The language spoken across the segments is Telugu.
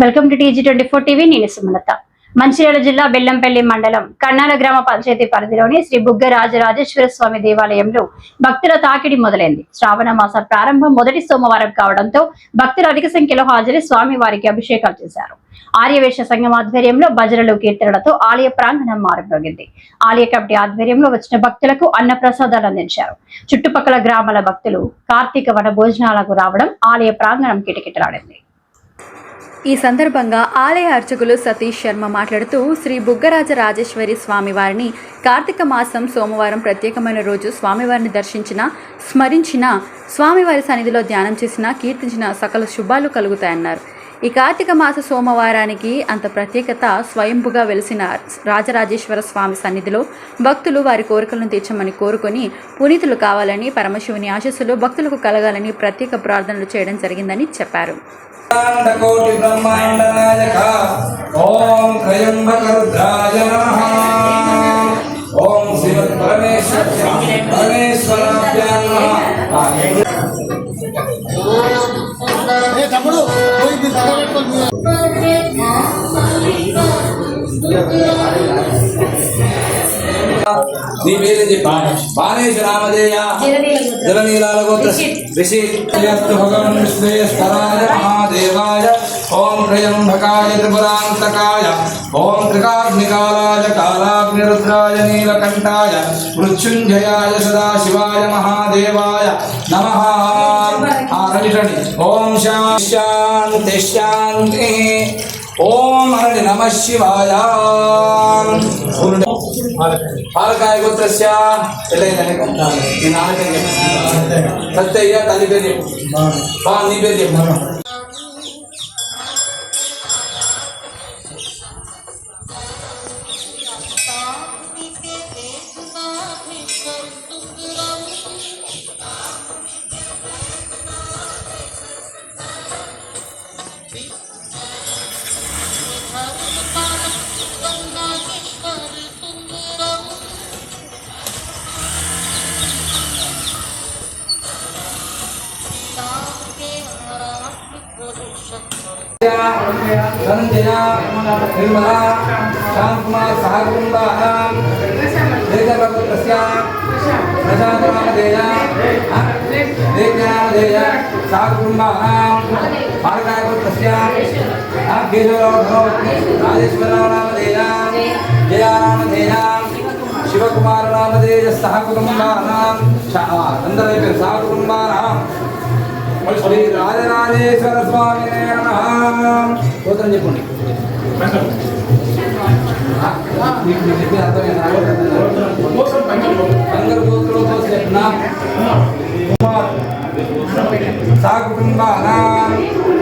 Welcome to TG24 TV. నేను సుమలత. మంచిర్యాల జిల్లా బెల్లంపల్లి మండలం కన్నాల గ్రామ పంచాయతీ పరిధిలోని శ్రీ బుగ్గ రాజరాజేశ్వర స్వామి దేవాలయంలో భక్తుల తాకిడి మొదలైంది. శ్రావణ మాస ప్రారంభం మొదటి సోమవారం కావడంతో భక్తులు అధిక సంఖ్యలో హాజరై స్వామి వారికి అభిషేకాలు చేశారు. ఆర్యవేశ సంఘం ఆధ్వర్యంలో భజనలు కీర్తనలతో ఆలయ ప్రాంగణం మారుమోగింది. ఆలయ కమిటీ ఆధ్వర్యంలో వచ్చిన భక్తులకు అన్న ప్రసాదాలు అందించారు. చుట్టుపక్కల గ్రామాల భక్తులు కార్తీక వన భోజనాలకు రావడం ఆలయ ప్రాంగణం కిటకిటలాడింది. ఈ సందర్భంగా ఆలయ అర్చకులు సతీష్ శర్మ మాట్లాడుతూ శ్రీ బుగ్గరాజ రాజేశ్వరి స్వామివారిని కార్తీక మాసం సోమవారం ప్రత్యేకమైన రోజు స్వామివారిని దర్శించిన, స్మరించిన, స్వామివారి సన్నిధిలో ధ్యానం చేసిన, కీర్తించిన సకల శుభాలు కలుగుతాయన్నారు. ఈ కార్తీక మాస సోమవారానికి అంత ప్రత్యేకత. స్వయంభుగా వెలిసిన రాజరాజేశ్వర స్వామి సన్నిధిలో భక్తులు వారి కోరికలను తీర్చమని కోరుకొని పునీతులు కావాలని, పరమశివుని ఆశీస్సులు భక్తులకు కలగాలని ప్రత్యేక ప్రార్థనలు చేయడం జరిగిందని చెప్పారు. कोटि ब्रह्मांड नायक ओम त्रयंबक रुद्राय नमः ओम शिव परमेश्वराभ्यां नमः। तम्मुडु कोई भी बाणेश रामदेय जलनीलाल गोत्र ऋषि भगवान विश्वेश्वराय महादेवाय ओम त्र्यंबकाय त्रिपुरांतकाय ओम त्रिकाग्निकालाय कालाग्निरुद्राय नीलकंठाय मृत्युंजयाय सदाशिवाय महादेवाय नमः। ओम शांति शांति ओम हरि नमः शिवाय। पालकाय गोत्रस्य सत्यయ్య తల్లి పేరు నీ పేరు చెప్పు. धनंजया निर्मला शांतकुमार सहकुटुंबानां देवभक्तस्य प्रशांतनामधेय देवनामधेय सहकुटुंबानां मार्गायभक्तस्य राजेश्वरनामधेय जयानामधेय शिवकुमारनामधेय सहकुटुंबानां सहकुटुंबानां श्री राजराजेश्वर स्वामी गोत्रम చెప్పండి.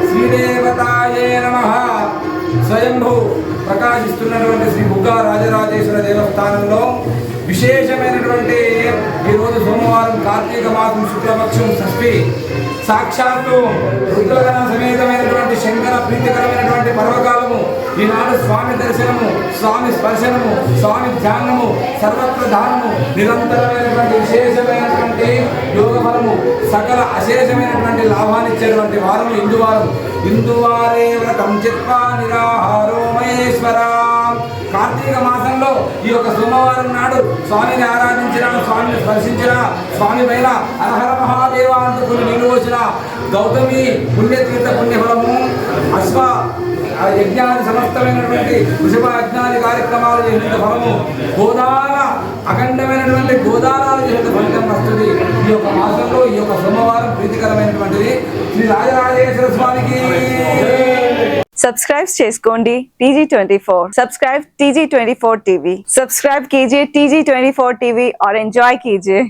శ్రీదేవతాయే నమః. స్వయంభూ ప్రకాశిస్తున్నటువంటి శ్రీ బుగ్గ రాజరాజేశ్వర దేవస్థానంలో విశేషమైనటువంటి ఈరోజు సోమవారం కార్తీక మాసం శుక్లపక్షం షష్ఠి సాక్షాత్తు రుద్రగణ సమేతమైనటువంటి శంకర ప్రీతికరమైనటువంటి పర్వకాలము. ఈనాడు స్వామి దర్శనము, స్వామి స్పర్శనము, స్వామి ధ్యానము, సర్వత్ర దానము, నిరంతరమైనటువంటి విశేషమైనటువంటి యోగ ఫలము, సకల అశేషమైనటువంటి లాభాన్నిచ్చేటువంటి వారము ఇందువారం. ఇందువారే వ్రతం చిత్వా నిరాహారో మహేశ్వరా. కార్తీక మాసంలో ఈ యొక్క సోమవారం నాడు స్వామిని ఆరాధించిన, స్వామిని స్పర్శించిన, స్వామి పైన హరహర మహాదేవ అంటూ కొన్ని నీళ్లు వచ్చిన గౌతమి పుణ్యతీర్థ పుణ్యఫలము, అశ్వ యజ్ఞాది సమస్తమైనటువంటి వృషభ యజ్ఞాది కార్యక్రమాలు చేసిన ఫలము, గోదాన అఖండమైనటువంటి గోదానాలు చేసిన ఫలితం వస్తుంది. ఈ యొక్క మాసంలో ఈ యొక్క సోమవారం ప్రీతికరమైనటువంటిది. శ్రీ రాజరాజేశ్వర స్వామికి सब्सक्राइब చేసుకోండి TG24. Subscribe TG24 TV. Subscribe कीजिए TG24 TV और एंजॉय कीजिए.